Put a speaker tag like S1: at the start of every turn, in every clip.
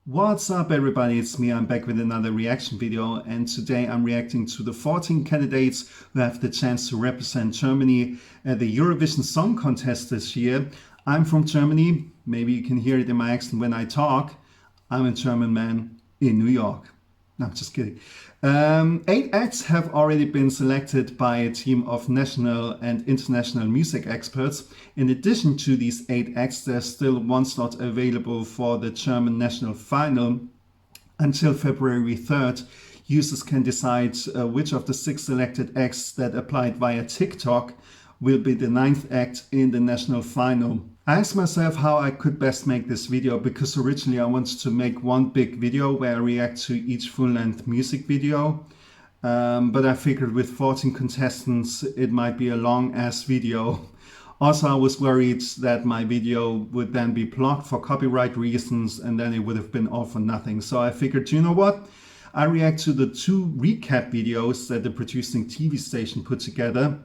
S1: What's up everybody, it's me, I'm back with another reaction video, and today I'm reacting to the 14 candidates who have the chance to represent Germany at the Eurovision Song Contest this year. I'm from Germany, maybe you can hear it in my accent when I talk. I'm a German man in New York. No, I'm just kidding. 8 acts have already been selected by a team of national and international music experts. In addition to these 8 acts, there's still one slot available for the German national final. Until February 3rd, users can decide which of the 6 selected acts that applied via TikTok will be the 9th act in the national final. I asked myself how I could best make this video, because originally I wanted to make one big video where I react to each full-length music video. But I figured with 14 contestants it might be a long-ass video. Also, I was worried that my video would then be blocked for copyright reasons and then it would have been all for nothing. So I figured, you know what? I react to the 2 recap videos that the producing TV station put together,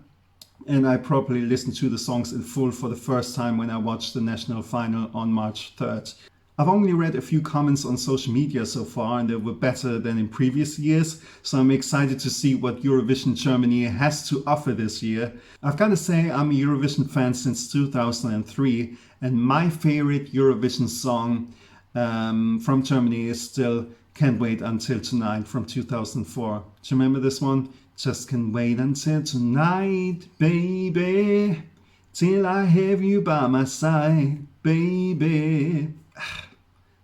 S1: and I probably listened to the songs in full for the first time when I watched the national final on March 3rd. I've only read a few comments on social media so far, and they were better than in previous years, so I'm excited to see what Eurovision Germany has to offer this year. I've got to say, I'm a Eurovision fan since 2003, and my favorite Eurovision song from Germany is still Can't Wait Until Tonight from 2004. Do you remember this one? Just can't wait until tonight, baby, till I have you by my side, baby.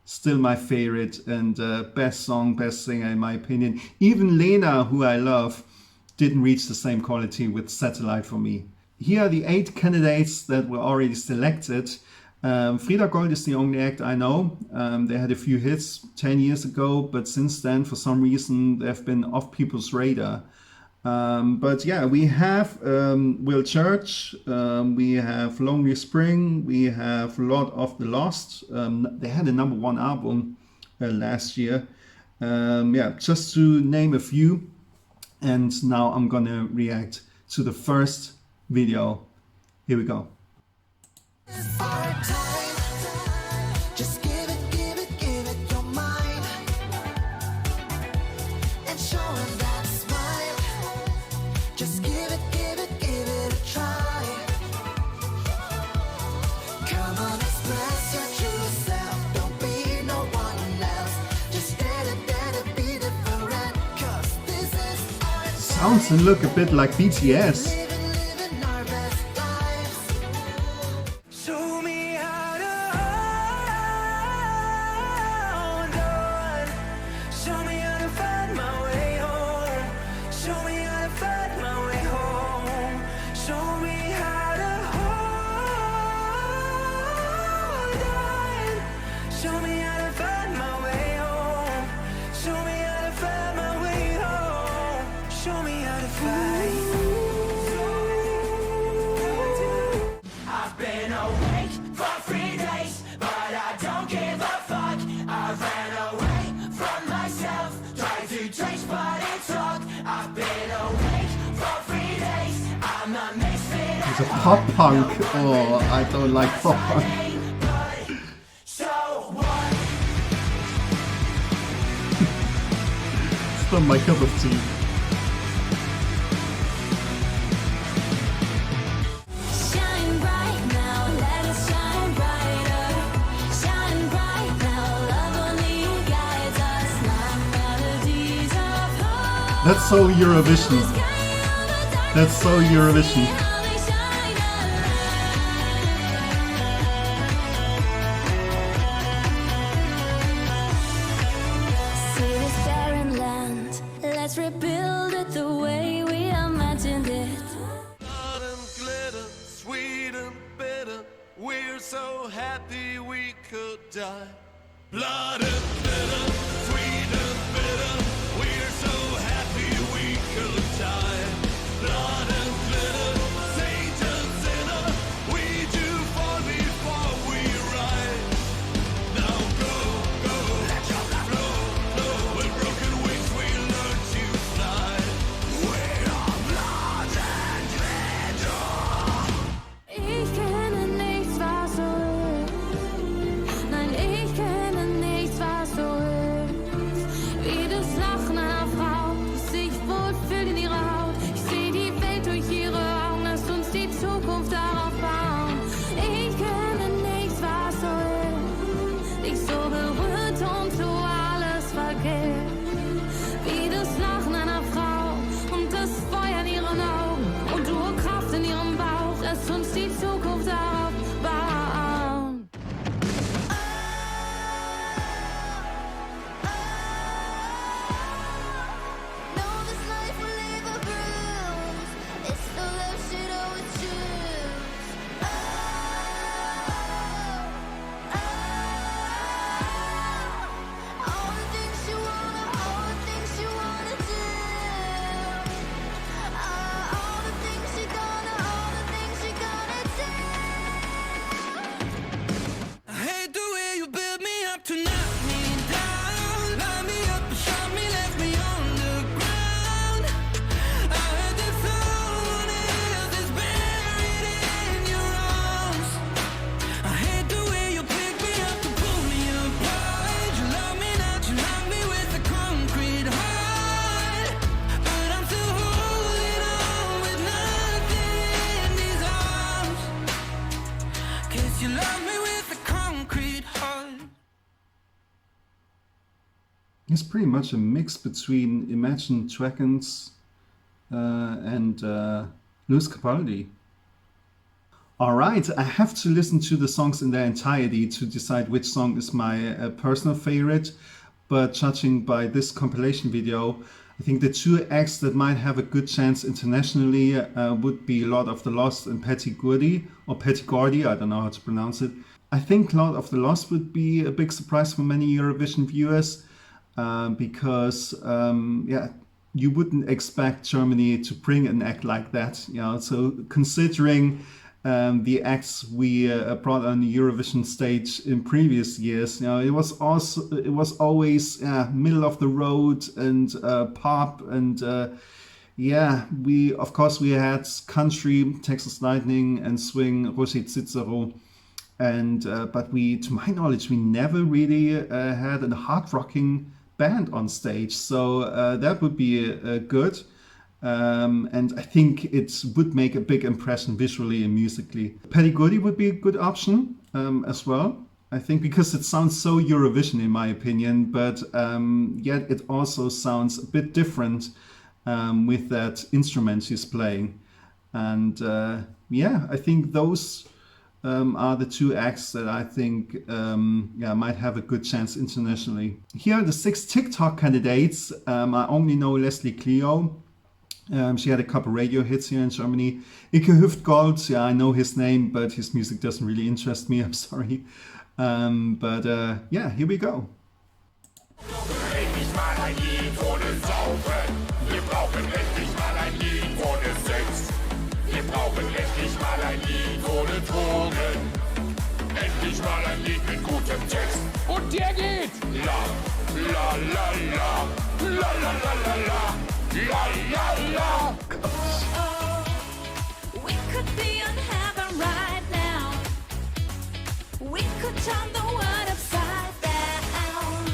S1: Still my favorite and best song, best singer in my opinion. Even Lena, who I love, didn't reach the same quality with Satellite for me. Here are the 8 candidates that were already selected. Frida Gold is the only act I know. They had a few hits 10 years ago, but since then, for some reason, they've been off people's radar. But yeah, we have Will Church, we have Lonely Spring, we have Lord of the Lost. They had a #1 album last year. Yeah, just to name a few. And now I'm gonna react to the first video. Here we go. Sounds and look a bit like BTS. It's a pop punk. Oh, I don't like pop punk. It's not my cup of tea. That's so Eurovision. That's so Eurovision.
S2: See this barren land, let's rebuild it the way we imagined it.
S3: Blood and glitter, sweet and bitter, we're so happy we could die. Blood and glitter, sweet and bitter, we're so happy we could die. Blood and glitter, saint and sinner, we do fall before we rise. Now go, go, let your blood flow, flow. With broken wings we learn to fly. We are blood and glitter.
S2: Ich kenne nichts, was so ist. Nein, ich kenne nichts, was so
S1: It's pretty much a mix between Imagine Dragons and Lewis Capaldi. Alright, I have to listen to the songs in their entirety to decide which song is my personal favorite, but judging by this compilation video, I think the two acts that might have a good chance internationally would be Lord of the Lost and Petty Gordy, or Petty Gordy, I don't know how to pronounce it. I think Lord of the Lost would be a big surprise for many Eurovision viewers because, yeah, you wouldn't expect Germany to bring an act like that. You know, so considering the acts we brought on the Eurovision stage in previous years, you know, it was always middle of the road and pop and yeah, we had country, Texas Lightning, and swing, Roger Cicero. And but to my knowledge, we never really had a hard rocking band on stage, so that would be good. And I think it would make a big impression visually and musically. Petty Gordy would be a good option as well, I think, because it sounds so Eurovision in my opinion, but yet it also sounds a bit different with that instrument she's playing. And yeah, I think those are the two acts that I think might have a good chance internationally. Here are the 6 TikTok candidates. I only know Leslie Clio. She had a couple radio hits here in Germany. Ike Hüftgold, yeah, I know his name, but his music doesn't really interest me, I'm sorry. But yeah, here we go.
S4: Endlich mal ein Lied ohne Saufen. Wir brauchen endlich mal ein Lied ohne Sex. Wir brauchen endlich mal ein Lied ohne Drogen. Endlich mal ein Lied mit gutem Text. Und der geht la, la, la, la, la, la, la, la, la, la, la, la.
S2: Oh, we could be in heaven right now. We could turn the world upside down.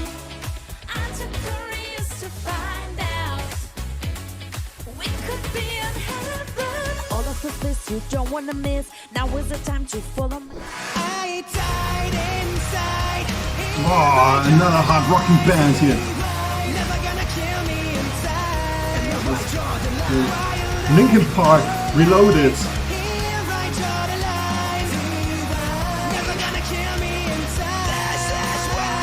S2: I took curious to find out. We could be in heaven. All of the bliss you don't wanna miss. Now is the time to follow me. I died inside.
S1: Oh, another hard rocking band here.
S2: Never gonna kill me inside.
S1: Linkin Park Reloaded.
S2: Here I draw the line. Never gonna kill me inside. That's why.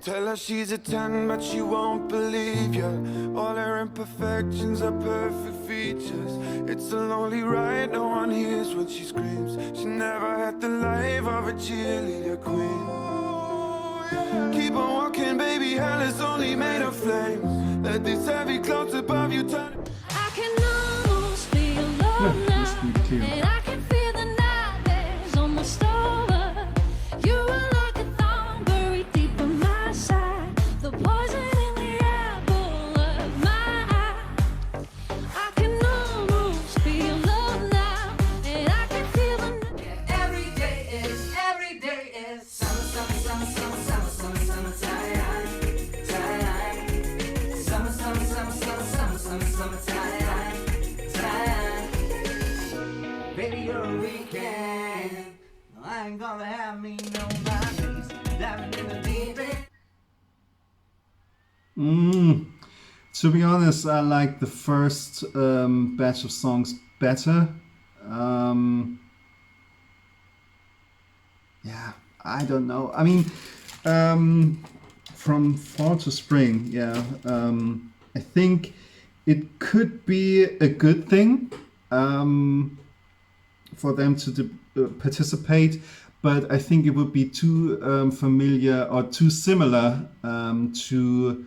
S3: Tell her she's a 10, but she won't believe you. All her imperfections are perfect features. It's a lonely ride, no one hears when she screams. She never had the life of a cheerleader queen. Keep on walking, baby, hell is only made of flames. Let these heavy clouds above you turn.
S2: I can almost feel alone
S1: this
S2: now,
S1: beat too.
S2: and I can feel the nightmares almost over. You were like a thorn buried deep in my side, the poison in the apple of my eye. I can almost feel alone now, and I can feel the
S5: Every day is summer, summer, summer, summer, summer, summer, summer, time, time. Summer, summer, summer, summer, summer, summer, summer, time, time. Baby, you're a weekend. I ain't gonna have me no boundaries. Diving in the deep end.
S1: To be honest, I like the first batch of songs better. Yeah, I don't know. I mean, from fall to spring, yeah, I think it could be a good thing for them to participate, but I think it would be too familiar or too similar to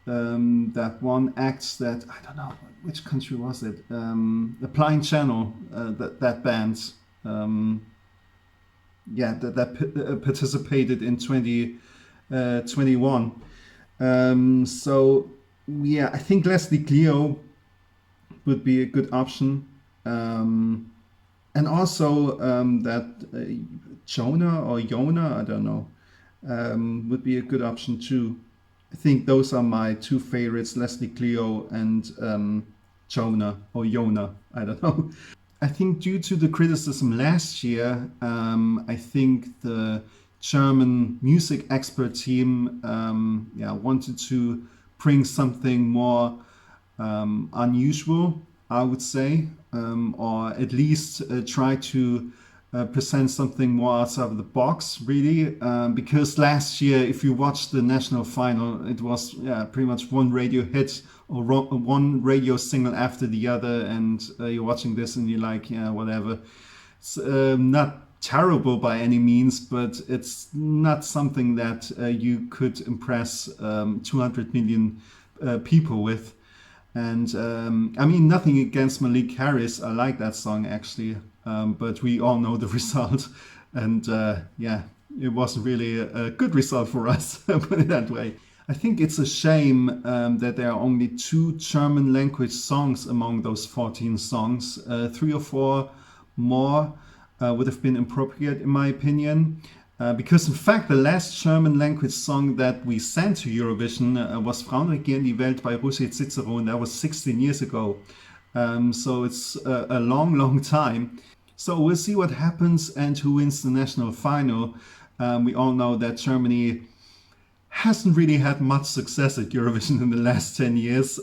S1: that one act that, I don't know, which country was it? Applying Channel, that band. Yeah, that participated in 2021. So yeah, I think Leslie Clio would be a good option, and also that Jonah or Yona, I don't know, would be a good option too. I think those are my two favorites: Leslie Clio and Jonah or Yona, I don't know. I think due to the criticism last year, I think the German music expert team wanted to bring something more unusual, I would say, or at least try to present something more outside of the box, really. Because last year, if you watched the national final, it was pretty much one radio hit or one radio single after the other, and you're watching this and you're like, yeah, whatever. It's not terrible by any means, but it's not something that you could impress 200 million people with. And I mean, nothing against Malik Harris. I like that song actually, but we all know the result. And it wasn't really a good result for us, put it that way. I think it's a shame that there are only 2 German language songs among those 14 songs. 3 or 4 more would have been appropriate in my opinion. Because in fact, the last German language song that we sent to Eurovision was Frauen regieren die Welt by Roger Cicero, and that was 16 years ago. So it's a long, long time. So we'll see what happens and who wins the national final. We all know that Germany hasn't really had much success at Eurovision in the last 10 years.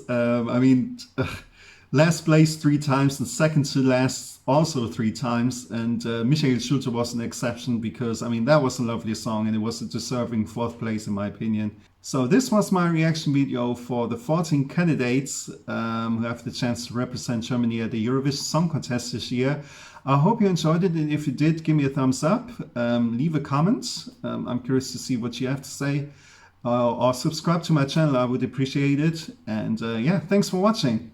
S1: Last place 3 times and second to last also 3 times. And Michael Schulte was an exception because, that was a lovely song and it was a deserving 4th place in my opinion. So this was my reaction video for the 14 candidates who have the chance to represent Germany at the Eurovision Song Contest this year. I hope you enjoyed it, and if you did, give me a thumbs up, leave a comment. I'm curious to see what you have to say. Or subscribe to my channel, I would appreciate it. And thanks for watching.